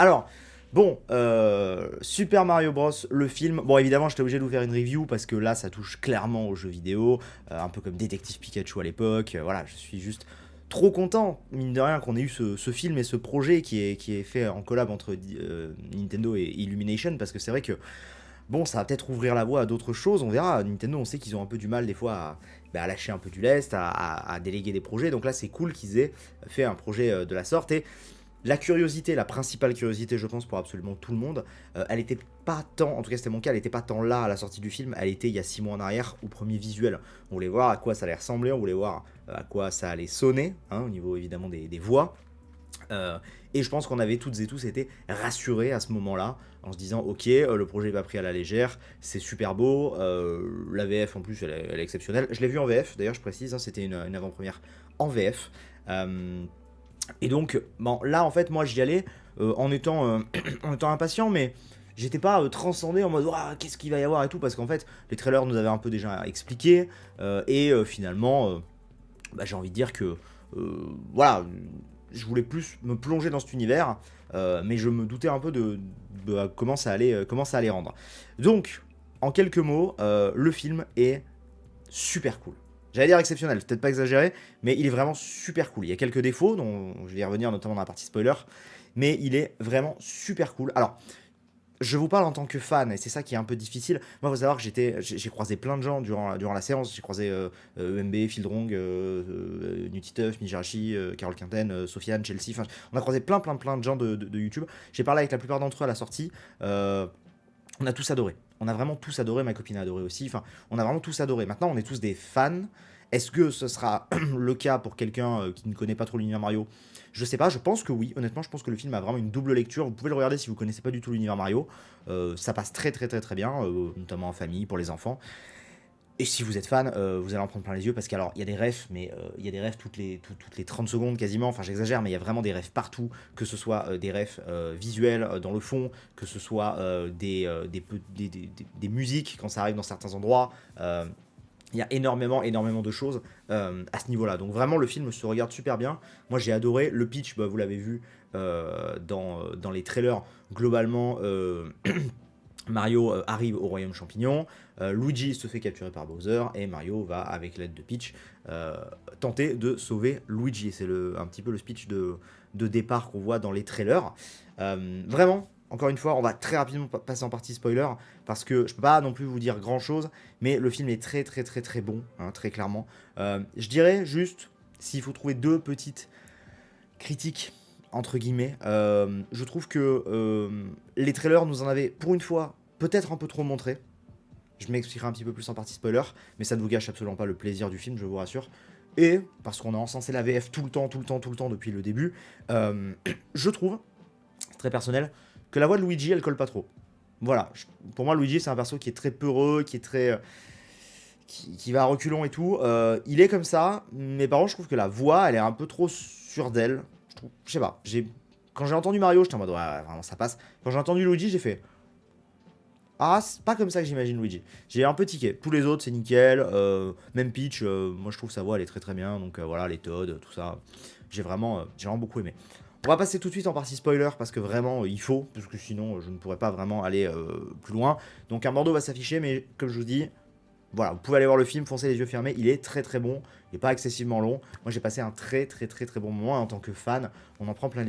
Alors, bon, Super Mario Bros, le film. Bon, évidemment, j'étais obligé de vous faire une review parce que là, ça touche clairement aux jeux vidéo, un peu comme Détective Pikachu à l'époque. Voilà, je suis juste trop content, mine de rien, qu'on ait eu ce film et ce projet qui est fait en collab entre Nintendo et Illumination, parce que c'est vrai que, bon, ça va peut-être ouvrir la voie à d'autres choses, on verra. Nintendo, on sait qu'ils ont un peu du mal des fois à lâcher un peu du lest, à déléguer des projets, donc là, c'est cool qu'ils aient fait un projet de la sorte, et la curiosité, la principale curiosité, je pense, pour absolument tout le monde, elle était pas tant, en tout cas c'était mon cas, elle était pas tant là à la sortie du film, elle était il y a 6 mois en arrière, au premier visuel. On voulait voir à quoi ça allait ressembler, on voulait voir à quoi ça allait sonner, hein, au niveau évidemment des voix. Euh, et je pense qu'on avait toutes et tous été rassurés à ce moment-là, en se disant ok, le projet n'est pas pris à la légère, c'est super beau, la VF en plus elle est exceptionnelle. Je l'ai vu en VF, d'ailleurs je précise, hein, c'était une avant-première en VF. Et donc, bon, là, en fait, moi, j'y allais en étant impatient, mais j'étais pas transcendé en mode ouah, qu'est-ce qu'il va y avoir et tout, parce qu'en fait, les trailers nous avaient un peu déjà expliqué, et finalement, bah, j'ai envie de dire que, voilà, je voulais plus me plonger dans cet univers, mais je me doutais un peu de comment ça allait rendre. Donc, en quelques mots, le film est super cool. J'allais dire exceptionnel, peut-être pas exagéré, mais il est vraiment super cool. Il y a quelques défauts, dont je vais y revenir notamment dans la partie spoiler, mais il est vraiment super cool. Alors, je vous parle en tant que fan, et c'est ça qui est un peu difficile. Moi, il faut savoir que j'ai croisé plein de gens durant la séance. J'ai croisé EMB, Fieldrong, Nutiteuf, Mijarashi, Carole Quinten, Sofiane, Chelsea. Enfin, on a croisé plein de gens de YouTube. J'ai parlé avec la plupart d'entre eux à la sortie. On a tous adoré. On a vraiment tous adoré, ma copine a adoré aussi. Enfin, on a vraiment tous adoré. Maintenant, on est tous des fans. Est-ce que ce sera le cas pour quelqu'un qui ne connaît pas trop l'univers Mario? Je sais pas, je pense que oui. Honnêtement, je pense que le film a vraiment une double lecture. Vous pouvez le regarder si vous connaissez pas du tout l'univers Mario. Ça passe très bien, notamment en famille, pour les enfants. Et si vous êtes fan, vous allez en prendre plein les yeux parce qu'il y a des refs, mais il y a des refs toutes les 30 secondes quasiment. Enfin, j'exagère, mais il y a vraiment des refs partout. Que ce soit des refs visuels dans le fond, que ce soit des musiques quand ça arrive dans certains endroits. Il y a énormément de choses à ce niveau-là. Donc vraiment, le film se regarde super bien. Moi, j'ai adoré. Le pitch, bah, vous l'avez vu dans les trailers. Globalement, Mario arrive au royaume champignon, Luigi se fait capturer par Bowser et Mario va, avec l'aide de Peach, tenter de sauver Luigi. C'est un petit peu le speech de départ qu'on voit dans les trailers. Vraiment, encore une fois, on va très rapidement passer en partie spoiler parce que je peux pas non plus vous dire grand chose, mais le film est très bon, hein, très clairement. Je dirais juste, s'il faut trouver deux petites critiques entre guillemets. Je trouve que les trailers nous en avaient, pour une fois, peut-être un peu trop montré. Je m'expliquerai un petit peu plus en partie spoiler, mais ça ne vous gâche absolument pas le plaisir du film, je vous rassure. Et, parce qu'on a encensé la VF tout le temps depuis le début, je trouve, très personnel, que la voix de Luigi, elle colle pas trop. Voilà, pour moi, Luigi, c'est un perso qui est très peureux, qui est très... qui va à reculons et tout. Il est comme ça, mais par contre, je trouve que la voix, elle est un peu trop sûre d'elle. Je sais pas, quand j'ai entendu Mario, j'étais en mode ouais, vraiment ça passe. Quand j'ai entendu Luigi, j'ai fait ah, c'est pas comme ça que j'imagine Luigi. J'ai un peu tiqué. Tous les autres, c'est nickel. Même Peach, moi je trouve sa voix, elle est très bien. Donc voilà, les Todd, tout ça. J'ai vraiment beaucoup aimé. On va passer tout de suite en partie spoiler parce que vraiment il faut, parce que sinon je ne pourrais pas vraiment aller plus loin. Donc un bandeau va s'afficher, mais comme je vous dis, voilà, vous pouvez aller voir le film, foncez les yeux fermés, il est très bon, il n'est pas excessivement long. Moi j'ai passé un très bon moment et en tant que fan, on en prend plein les